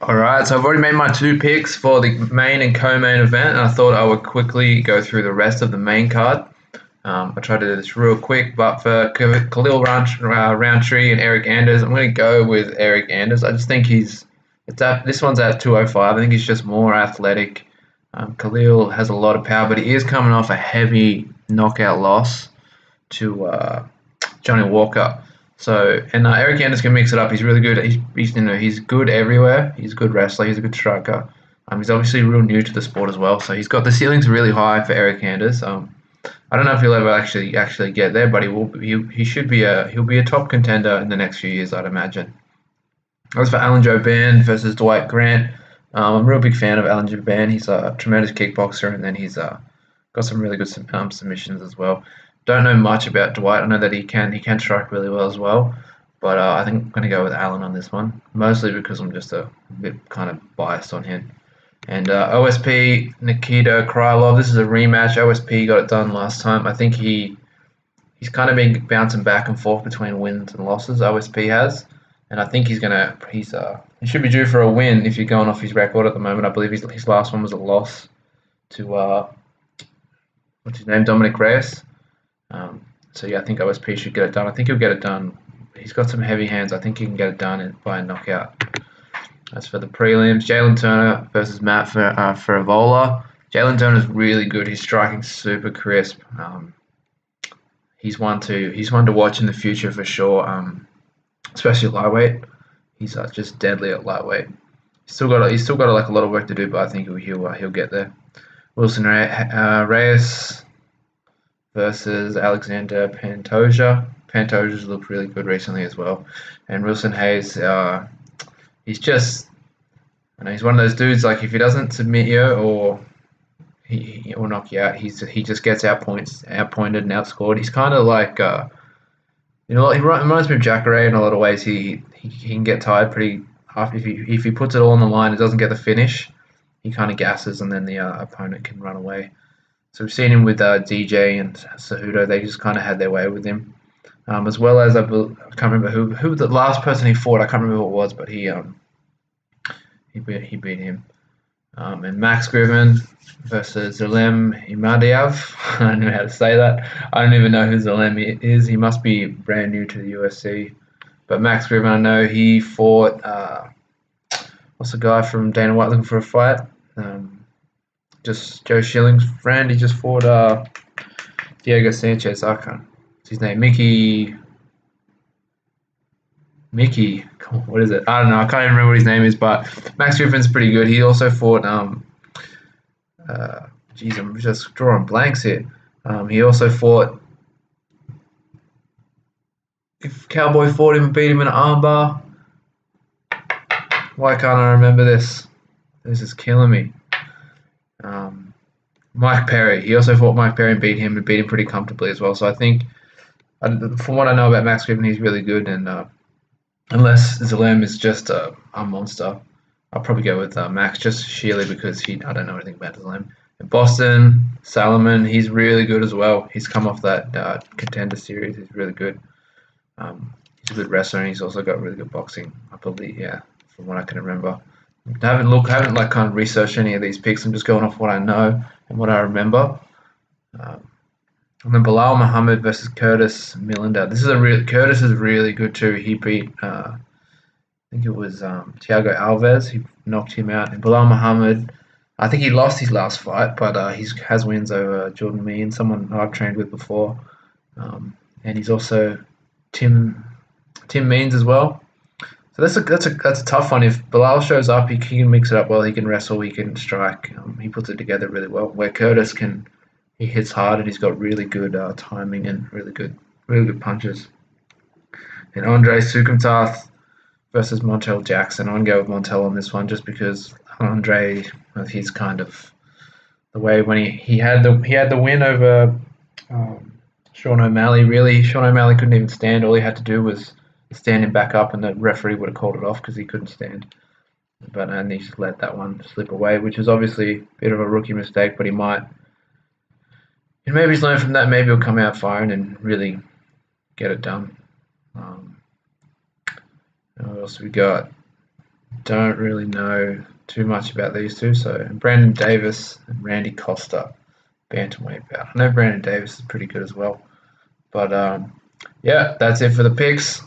Alright, so I've already made my two picks for the main and co-main event, and I thought I would quickly go through the rest of the main card. I tried to do this real quick, but for Roundtree and Eric Anders, I'm going to go with Eric Anders. I just think this one's at 205. I think he's just more athletic. Khalil has a lot of power, but he is coming off a heavy knockout loss to Johnny Walker. So Eric Anders can mix it up. He's really good. He's good everywhere. He's a good wrestler. He's a good striker. He's obviously real new to the sport as well. So he's got the ceiling's really high for Eric Anders. I don't know if he'll ever actually get there, but he should be he'll be a top contender in the next few years, I'd imagine. As for Alan Jouban versus Dwight Grant, I'm a real big fan of Alan Jouban. He's a tremendous kickboxer, and then he's got some really good submissions as well. Don't know much about Dwight. I know that he can strike really well as well, but I think I'm going to go with Alan on this one, mostly because I'm just a bit kind of biased on him. And OSP Nikita Krylov. This is a rematch. OSP got it done last time. I think he's kind of been bouncing back and forth between wins and losses. OSP has, and I think he should be due for a win if you're going off his record at the moment. I believe his last one was a loss to what's his name, Dominic Reyes. So yeah, I think OSP should get it done. I think he'll get it done. He's got some heavy hands. I think he can get it done by a knockout. As for the prelims, Jalen Turner versus Matt Farivola. Jalen Turner's really good. He's striking super crisp. He's one to watch in the future for sure. Especially at lightweight. He's just deadly at lightweight. He's still got like a lot of work to do, but I think he'll get there. Wilson Reyes versus Alexander Pantoja. Pantoja's looked really good recently as well. And Wilson Hayes, he's one of those dudes, like if he doesn't submit you or he will knock you out, he just gets outpointed and outscored. He's kind of like, he reminds me of Jacare in a lot of ways. He can get tired pretty after if he puts it all on the line and doesn't get the finish, he kind of gasses and then the opponent can run away. So we've seen him with DJ and Cejudo. They just kind of had their way with him. As well as I can't remember who the last person he fought. I can't remember who it was, but he beat him. And Max Griffin versus Zalem Imadiav. I don't know how to say that. I don't even know who Zalem is. He must be brand new to the UFC. But Max Griffin, I know he fought. What's the guy from Dana White looking for a fight? Just Joe Schilling's friend. He just fought Diego Sanchez. What's his name? Mickey. What is it? I don't know. I can't even remember what his name is. But Max Griffin's pretty good. He also fought. I'm just drawing blanks here. He also fought. If Cowboy fought him and beat him in an armbar. Why can't I remember this? This is killing me. Mike Perry. He also fought Mike Perry and beat him pretty comfortably as well. So I think, from what I know about Max Griffin, he's really good. And unless Zalem is just a monster, I'll probably go with Max just sheerly because I don't know anything about Zalem. In Boston, Salomon, he's really good as well. He's come off that Contender series. He's really good. He's a good wrestler and he's also got really good boxing. I believe, yeah, from what I can remember. I haven't like kind of researched any of these picks. I'm just going off what I know and what I remember. And then Bilal Muhammad versus Curtis Millender. Curtis is really good too. He beat I think it was Thiago Alves. He knocked him out. And Bilal Muhammad, I think he lost his last fight, but he has wins over Jordan Mean, someone I've trained with before. And he's also Tim Means as well. So that's a tough one. If Bilal shows up, he can mix it up well. He can wrestle, he can strike. He puts it together really well. Where Curtis he hits hard and he's got really good timing and really good punches. And Andre Sukumtath versus Montel Jackson. I'm gonna go with Montel on this one just because Andre, he's kind of the way when he had the win over Sean O'Malley. Really, Sean O'Malley couldn't even stand. All he had to do was stand him back up and the referee would have called it off because he couldn't stand. And he just let that one slip away, which is obviously a bit of a rookie mistake, but maybe he's learned from that. Maybe he'll come out firing and really get it done. What else we got? don't really know too much about these two. So Brandon Davis and Randy Costa, bantamweight bout. I know Brandon Davis is pretty good as well. But yeah, that's it for the picks.